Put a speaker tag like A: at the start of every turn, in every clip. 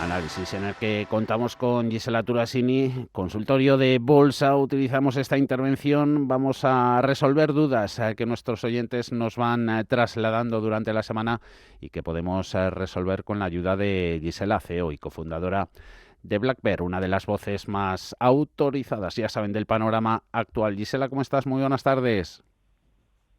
A: Análisis en el que contamos con Gisela Turasini, consultorio de bolsa. Utilizamos esta intervención, vamos a resolver dudas que nuestros oyentes nos van trasladando durante la semana y que podemos resolver con la ayuda de Gisela, CEO y cofundadora de Black Bear, una de las voces más autorizadas, ya saben, del panorama actual. Gisela, ¿cómo estás? Muy buenas tardes.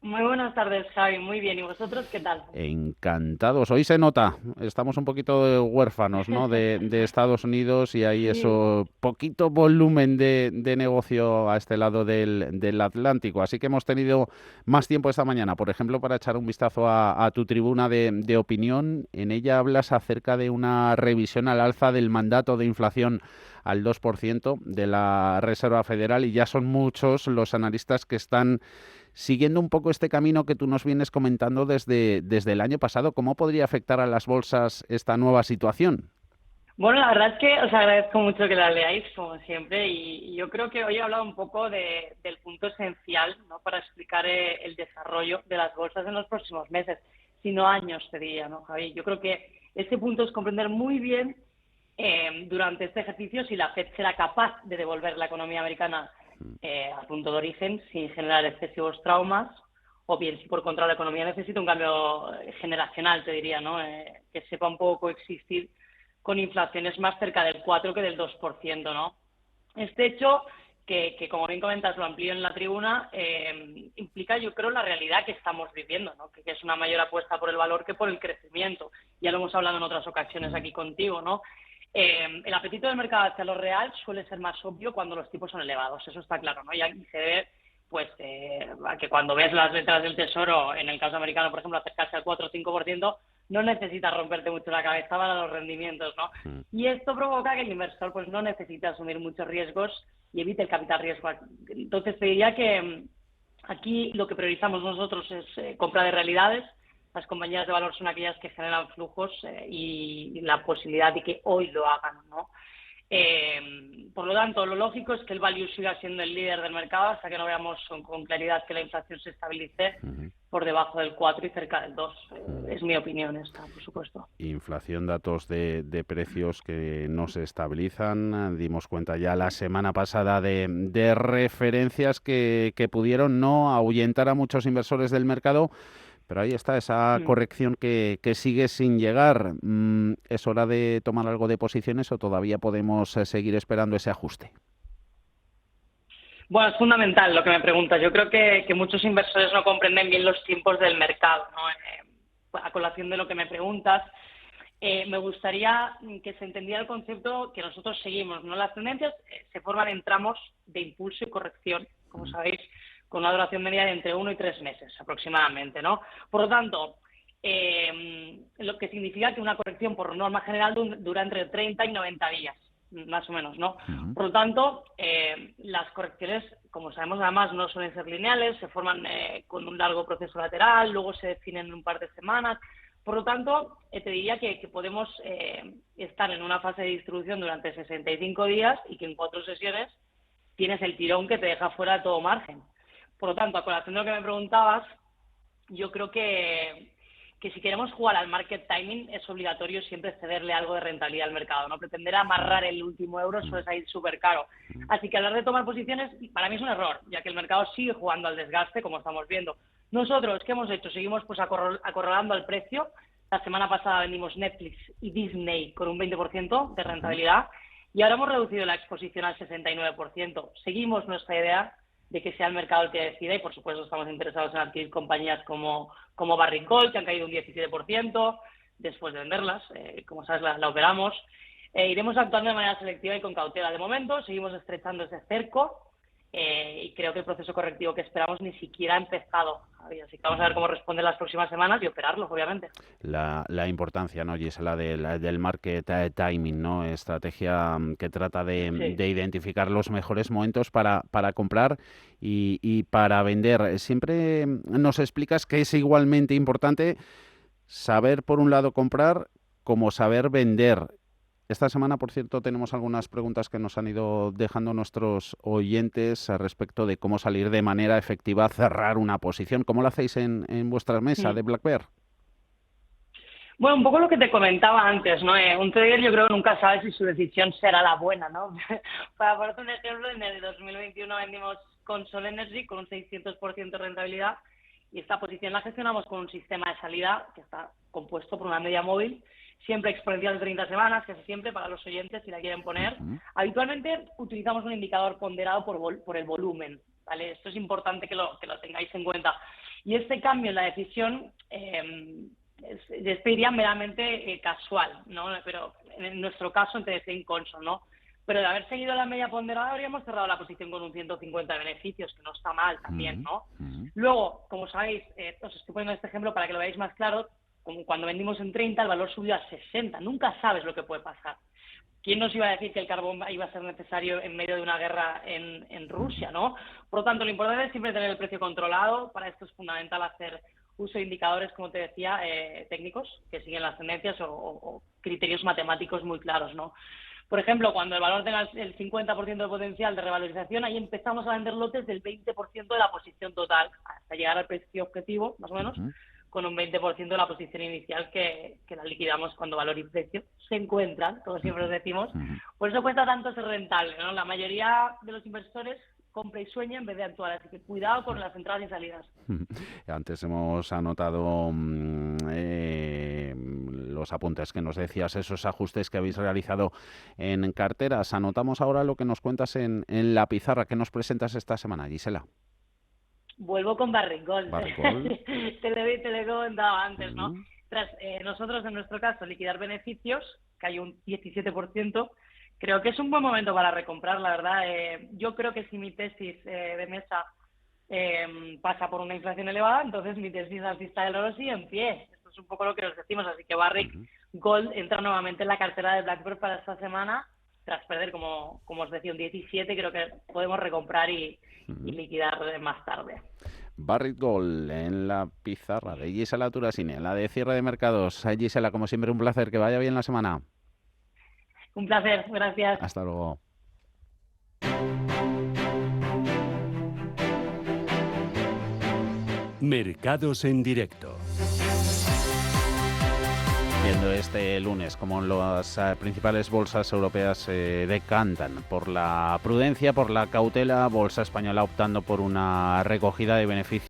B: Muy buenas tardes, Javi. Muy bien. ¿Y vosotros qué tal?
A: Encantados. Hoy se nota, estamos un poquito huérfanos, ¿no? de Estados Unidos y hay
B: Sí,
A: eso, poquito volumen de negocio a este lado del Atlántico. Así que hemos tenido más tiempo esta mañana, por ejemplo, para echar un vistazo a tu tribuna de opinión. En ella hablas acerca de una revisión al alza del mandato de inflación al 2% de la Reserva Federal y ya son muchos los analistas que están siguiendo un poco este camino que tú nos vienes comentando desde el año pasado. ¿Cómo podría afectar a las bolsas esta nueva situación?
B: bueno, la verdad es que os agradezco mucho que la leáis, como siempre, y yo creo que hoy he hablado un poco del punto esencial, ¿no? Para explicar el desarrollo de las bolsas en los próximos meses, si no años, te diría, ¿no, Javi? Yo creo que este punto es comprender muy bien durante este ejercicio si la Fed será capaz de devolver la economía americana al punto de origen sin generar excesivos traumas, o bien si por contra la economía necesita un cambio generacional, te diría, ¿no? Que sepa un poco coexistir con inflaciones más cerca del 4 que del 2%, ¿no? Este hecho, que como bien comentas, lo amplío en la tribuna, implica, yo creo, la realidad que estamos viviendo, ¿no? Que es una mayor apuesta por el valor que por el crecimiento. Ya lo hemos hablado en otras ocasiones aquí contigo, ¿no? El apetito del mercado hacia lo real suele ser más obvio cuando los tipos son elevados, eso está claro, ¿no? Y aquí se ve, pues, que cuando ves las letras del Tesoro, en el caso americano, por ejemplo, acercarse al 4 o 5%, no necesitas romperte mucho la cabeza para los rendimientos, ¿no? Y esto provoca que el inversor, pues, no necesite asumir muchos riesgos y evite el capital riesgo. Entonces, te diría que aquí lo que priorizamos nosotros es compra de realidades. Las compañías de valor son aquellas que generan flujos y la posibilidad de que hoy lo hagan, ¿no? Por lo tanto, lo lógico es que el value siga siendo el líder del mercado hasta que no veamos con claridad que la inflación se estabilice por debajo del 4 y cerca del 2. Es mi opinión esta, por supuesto.
A: Inflación, datos de precios que no se estabilizan. Dimos cuenta ya la semana pasada de referencias que pudieron no ahuyentar a muchos inversores del mercado. Pero ahí está esa
B: Mm.
A: corrección que sigue sin llegar. ¿Es hora de tomar algo de posiciones o todavía podemos seguir esperando ese ajuste?
B: Bueno, es fundamental lo que me preguntas. Yo creo que muchos inversores no comprenden bien los tiempos del mercado, ¿no? A colación de lo que me preguntas, me gustaría que se entendiera el concepto que nosotros seguimos, ¿no? Las tendencias se forman en tramos de impulso y corrección, como sabéis, con una duración media de entre 1 y 3 meses aproximadamente, ¿no? Por lo tanto, lo que significa que una corrección por norma general dura entre 30 y 90 días, más o menos, ¿no?
A: Ujú.
B: Por lo tanto, las correcciones, como sabemos, además no suelen ser lineales, se forman con un largo proceso lateral, luego se definen en un par de semanas. Por lo tanto, te diría que podemos estar en una fase de distribución durante 65 días y que en 4 sesiones tienes el tirón que te deja fuera de todo margen. Por lo tanto, a colación de lo que me preguntabas, yo creo que si queremos jugar al market timing es obligatorio siempre cederle algo de rentabilidad al mercado, ¿no? Pretender amarrar el último euro suele salir súper caro. Así que hablar de tomar posiciones para mí es un error, ya que el mercado sigue jugando al desgaste, como estamos viendo. Nosotros, ¿qué hemos hecho? Seguimos pues acorralando al precio. La semana pasada vendimos Netflix y Disney con un 20% de rentabilidad y ahora hemos reducido la exposición al 69%. Seguimos nuestra idea de que sea el mercado el que decida y, por supuesto, estamos interesados en adquirir compañías como Barrick Gold, que han caído un 17% después de venderlas. Como sabes, la operamos. Iremos actuando de manera selectiva y con cautela. De momento, seguimos estrechando ese cerco y creo que el proceso correctivo que esperamos ni siquiera ha empezado, Javi. Así que vamos a ver cómo responden las próximas semanas y operarlo, obviamente.
A: La importancia, ¿no? Y es del market timing, ¿no? Estrategia que trata
B: Sí.
A: de identificar los mejores momentos para comprar y para vender. Siempre nos explicas que es igualmente importante saber, por un lado, comprar como saber vender. Esta semana, por cierto, tenemos algunas preguntas que nos han ido dejando nuestros oyentes al respecto de cómo salir de manera efectiva a cerrar una posición. ¿Cómo lo hacéis en vuestra mesa de
B: Mm.
A: Black Bear?
B: Bueno, un poco lo que te comentaba antes, ¿no? Un trader yo creo que nunca sabe si su decisión será la buena, ¿no? Para ponerte un ejemplo, en el 2021 vendimos con Sol Energy con un 600% de rentabilidad y esta posición la gestionamos con un sistema de salida que está compuesto por una media móvil, siempre exponencial de 30 semanas, casi siempre para los oyentes si la quieren poner. Habitualmente utilizamos un indicador ponderado por el volumen, ¿vale? Esto es importante que lo tengáis en cuenta. Y este cambio en la decisión yo diría meramente casual, ¿no? Pero en nuestro caso entre en Consul, ¿no? Pero de haber seguido la media ponderada habríamos cerrado la posición con un 150 de beneficios, que no está mal también, ¿no? Luego, como sabéis, os estoy poniendo este ejemplo para que lo veáis más claro, como cuando vendimos en 30 el valor subió a 60, nunca sabes lo que puede pasar. ¿Quién nos iba a decir que el carbón iba a ser necesario en medio de una guerra en Rusia, ¿no? Por lo tanto, lo importante es siempre tener el precio controlado. Para esto es fundamental hacer uso de indicadores, como te decía, técnicos, que siguen las tendencias o criterios matemáticos muy claros, ¿no? Por ejemplo, cuando el valor tenga el 50% de potencial de revalorización, ahí empezamos a vender lotes del 20% de la posición total, hasta llegar al precio objetivo, más o menos, con un 20% de la posición inicial que la liquidamos cuando valor y precio se encuentran, como siempre os decimos. Por eso cuesta tanto ser rentable, ¿no? La mayoría de los inversores compra y sueña en vez de actuar, así que cuidado con las entradas y salidas.
A: Antes hemos anotado los apuntes que nos decías, esos ajustes que habéis realizado en carteras. Anotamos ahora lo que nos cuentas en la pizarra. ¿Qué nos presentas esta semana, Gisela?
B: Vuelvo con Barrick Gold.
A: Barrick Gold.
B: te lo he comentado antes, ¿no? Tras nosotros, en nuestro caso, liquidar beneficios, que hay un 17%, creo que es un buen momento para recomprar, la verdad. Yo creo que si mi tesis de mesa pasa por una inflación elevada, entonces mi tesis alcista del oro sigue en pie. Esto es un poco lo que nos decimos, así que Barrick Gold entra nuevamente en la cartera de BlackBird para esta semana. Tras perder, como os decía, un 17, creo que podemos recomprar y liquidar más tarde.
A: Barrick Gold en la pizarra de Gisela Turasine, la de cierre de mercados. Gisela, como siempre, un placer. Que vaya bien la semana.
B: Un placer, gracias.
A: Hasta luego.
C: Mercados en directo.
A: Viendo este lunes como las principales bolsas europeas decantan por la prudencia, por la cautela, bolsa española optando por una recogida de beneficios